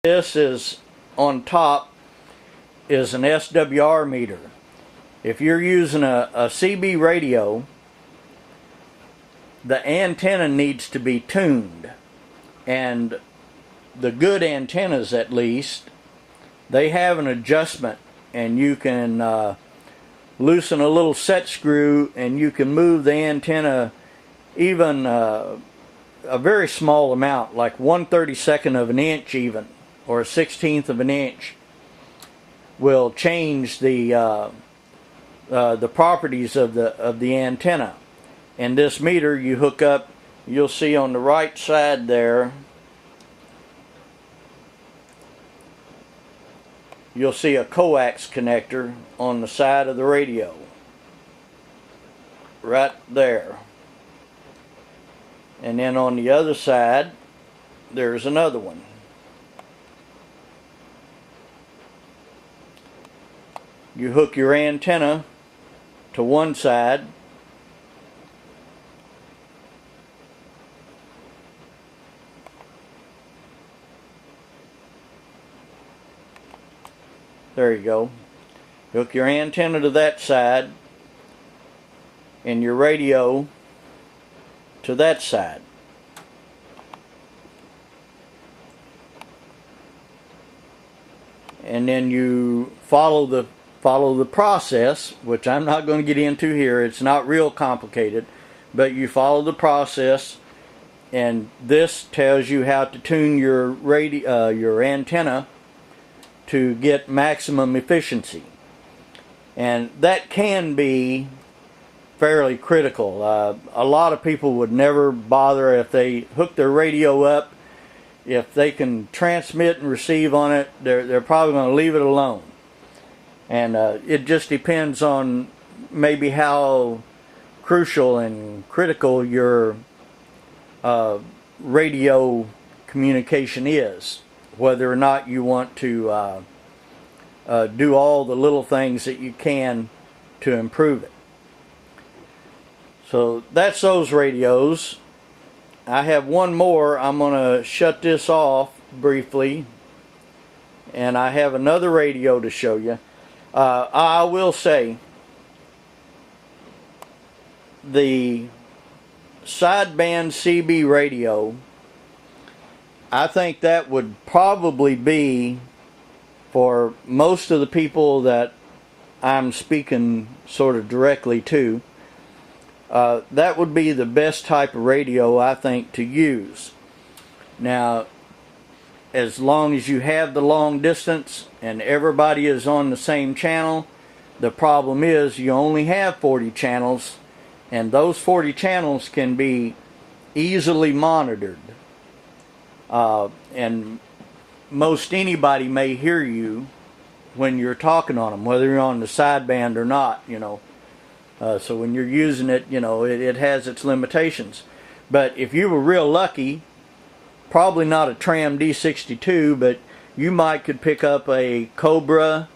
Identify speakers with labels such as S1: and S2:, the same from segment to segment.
S1: This is on top is an SWR meter. If you're using a CB radio, the antenna needs to be tuned, and the good antennas, at least, they have an adjustment, and you can loosen a little set screw and you can move the antenna even a very small amount, like 1/32 of an inch even, or a 1/16 of an inch, will change the properties of the antenna. And this meter you hook up, you'll see on the right side there, you'll see a coax connector on the side of the radio. Right there. And then on the other side, there's another one. You hook your antenna to one side, there you go. Hook your antenna to that side and your radio to that side. And then you follow the process, which I'm not going to get into here. It's not real complicated, but you follow the process, and this tells you how to tune your radio, your antenna, to get maximum efficiency. And that can be fairly critical. A lot of people would never bother if they hook their radio up. If they can transmit and receive on it, they're probably going to leave it alone. And it just depends on maybe how crucial and critical your radio communication is, whether or not you want to do all the little things that you can to improve it. So that's those radios. I have one more. I'm going to shut this off briefly, and I have another radio to show you. I will say the sideband CB radio, I think that would probably be, for most of the people that I'm speaking sort of directly to, that would be the best type of radio, I think, to use. Now, as long as you have the long distance and everybody is on the same channel, the problem is you only have 40 channels, and those 40 channels can be easily monitored. And most anybody may hear you when you're talking on them, whether you're on the sideband or not, you know. So when you're using it, you know, it has its limitations. But if you were real lucky, probably not a Tram D62, but you might could pick up a Cobra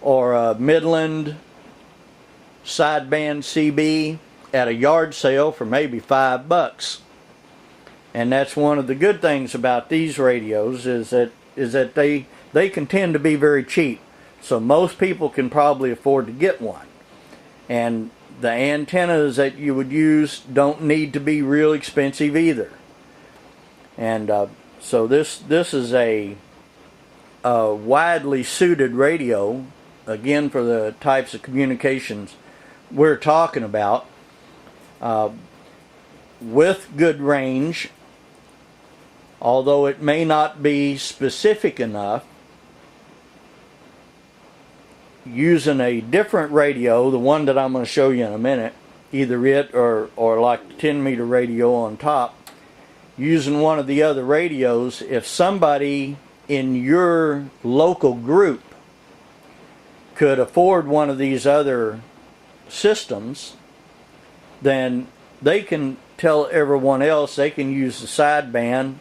S1: or a Midland sideband CB at a yard sale for maybe $5. And that's one of the good things about these radios, is that they can tend to be very cheap. So most people can probably afford to get one. And the antennas that you would use don't need to be real expensive either. And so this is a widely suited radio, again, for the types of communications we're talking about, with good range, although it may not be specific enough. Using a different radio, the one that I'm going to show you in a minute, either it or like the 10 meter radio on top, using one of the other radios, if somebody in your local group could afford one of these other systems, then they can tell everyone else they can use the sideband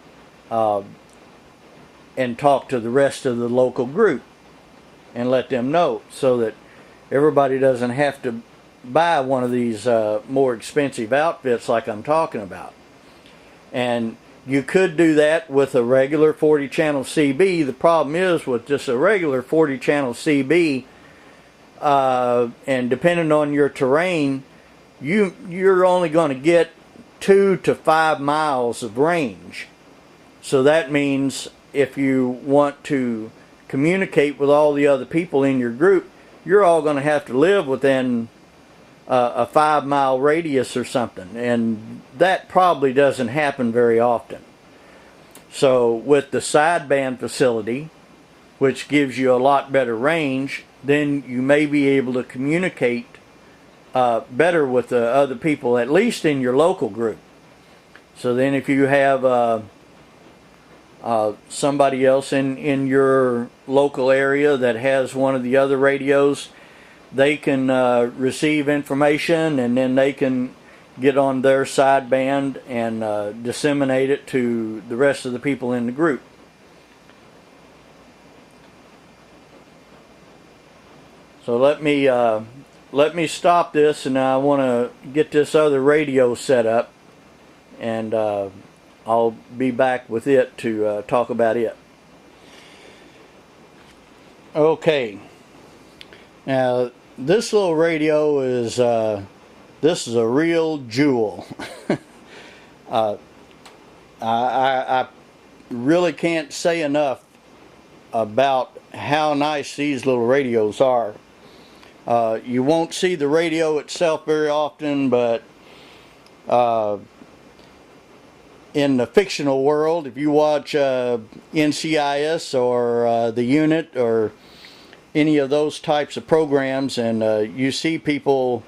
S1: and talk to the rest of the local group and let them know, so that everybody doesn't have to buy one of these more expensive outfits like I'm talking about. And You could do that with a regular 40 channel CB. The problem is with just a regular 40 channel CB, and depending on your terrain, you're only going to get 2 to 5 miles of range. So that means if you want to communicate with all the other people in your group, you're all going to have to live within a 5-mile radius or something, and that probably doesn't happen very often. So with the sideband facility, which gives you a lot better range, then you may be able to communicate better with the other people, at least in your local group. So then if you have somebody else in your local area that has one of the other radios, they can receive information, and then they can get on their sideband and disseminate it to the rest of the people in the group. So let me stop this, and I want to get this other radio set up, and I'll be back with it to talk about it. Okay. Now this little radio is this is a real jewel. I really can't say enough about how nice these little radios are. You won't see the radio itself very often, but in the fictional world, if you watch NCIS or The Unit or any of those types of programs, and you see people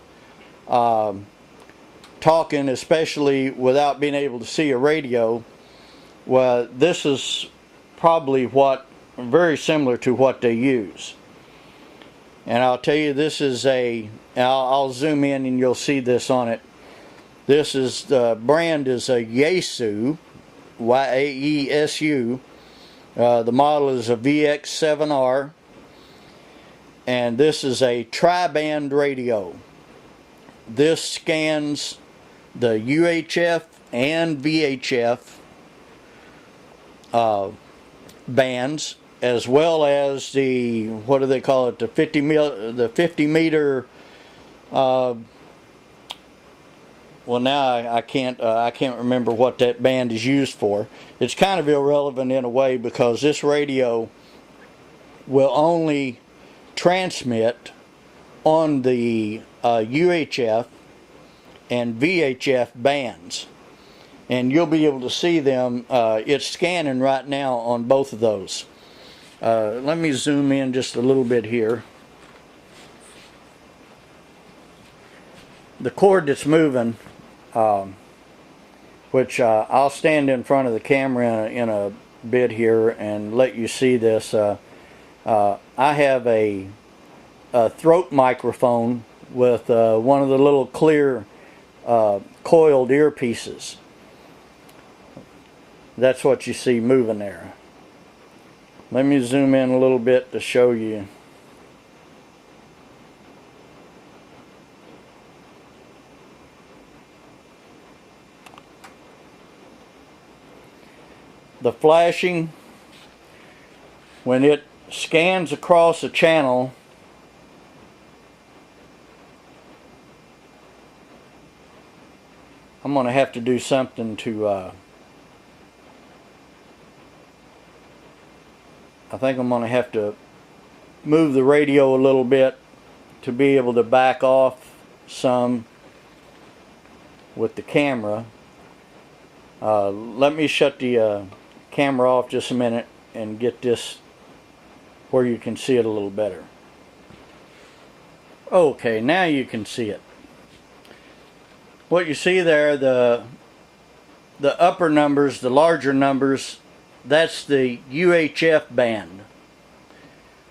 S1: talking, especially without being able to see a radio, well, this is probably very similar to what they use. And I'll tell you, this is I'll zoom in and you'll see this on it. This is, the brand is a Yaesu, Y-A-E-S-U. The model is a VX7R. And this is a tri-band radio. This scans the UHF and VHF bands, as well as the, what do they call it, the 50 meter. Well, now I can't remember what that band is used for. It's kind of irrelevant in a way, because this radio will only transmit on the UHF and VHF bands, and you'll be able to see them. It's scanning right now on both of those. Let me zoom in just a little bit here. The cord that's moving, which I'll stand in front of the camera in a bit here and let you see this. I have a throat microphone with one of the little clear coiled earpieces. That's what you see moving there. Let me zoom in a little bit to show you. The flashing, when it scans across a channel, I'm going to have to do something to I think I'm going to have to move the radio a little bit to be able to back off some with the camera. Let me shut the camera off just a minute and get this where you can see it a little better. Okay, now you can see it. What you see there, the upper numbers, the larger numbers, that's the UHF band.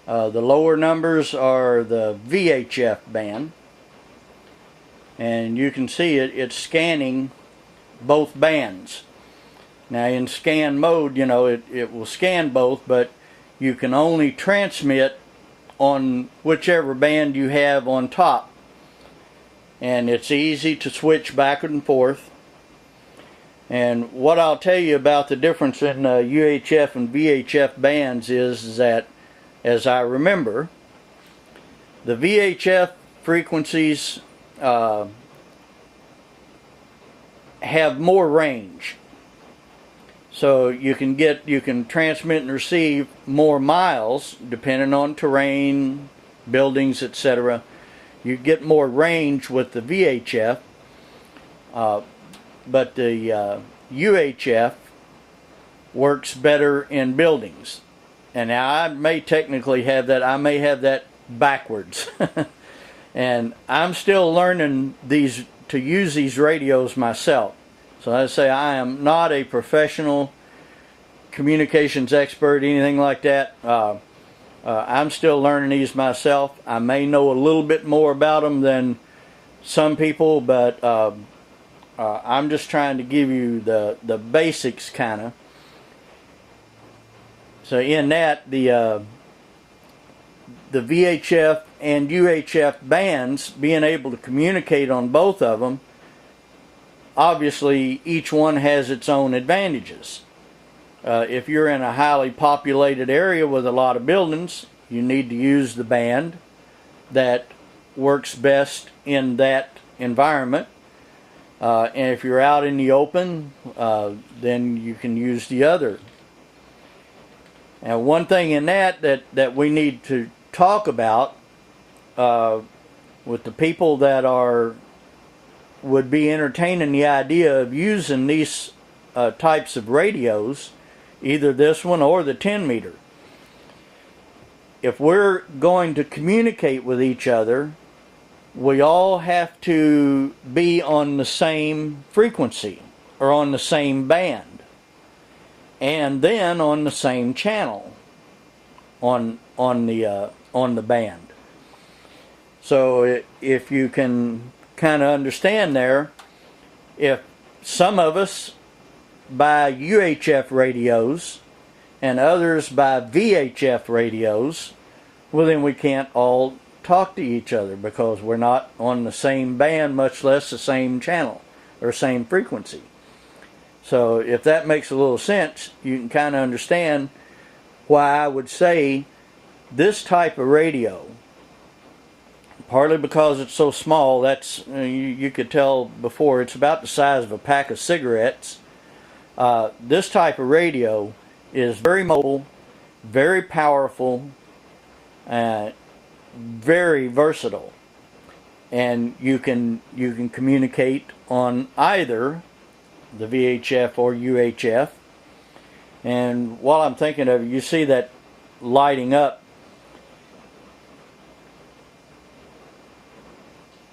S1: The lower numbers are the VHF band. And you can see it's scanning both bands. Now in scan mode, you know, it will scan both, but you can only transmit on whichever band you have on top. And it's easy to switch back and forth. And what I'll tell you about the difference in UHF and VHF bands is that, as I remember, the VHF frequencies have more range. So you can transmit and receive more miles depending on terrain, buildings, etc. You get more range with the VHF, but the UHF works better in buildings. And now I may technically have that. I may have that backwards, and I'm still learning to use these radios myself. So I say I am not a professional communications expert, anything like that. I'm still learning these myself. I may know a little bit more about them than some people, but I'm just trying to give you the basics, kind of. So in that, the VHF and UHF bands, being able to communicate on both of them, obviously each one has its own advantages. If you're in a highly populated area with a lot of buildings, you need to use the band that works best in that environment. And if you're out in the open, then you can use the other. Now, one thing in that we need to talk about with the people that would be entertaining the idea of using these types of radios, either this one or the 10 meter. If we're going to communicate with each other, we all have to be on the same frequency or on the same band, and then on the same channel on the band. So if you can kind of understand there, if some of us buy UHF radios and others buy VHF radios, well, then we can't all talk to each other because we're not on the same band, much less the same channel or same frequency. So if that makes a little sense, you can kind of understand why I would say this type of radio, partly because it's so small. That's you could tell before, it's about the size of a pack of cigarettes. This type of radio is very mobile, very powerful, very versatile, and you can communicate on either the VHF or UHF. And while I'm thinking of it, you see that lighting up.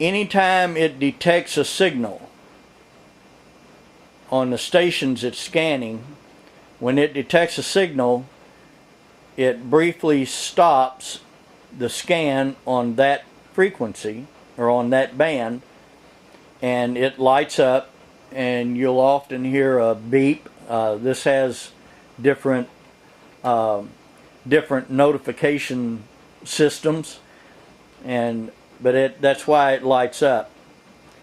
S1: Anytime it detects a signal on the stations it's scanning, when it detects a signal, it briefly stops the scan on that frequency or on that band, and it lights up, and you'll often hear a beep. This has different notification systems, but that's why it lights up.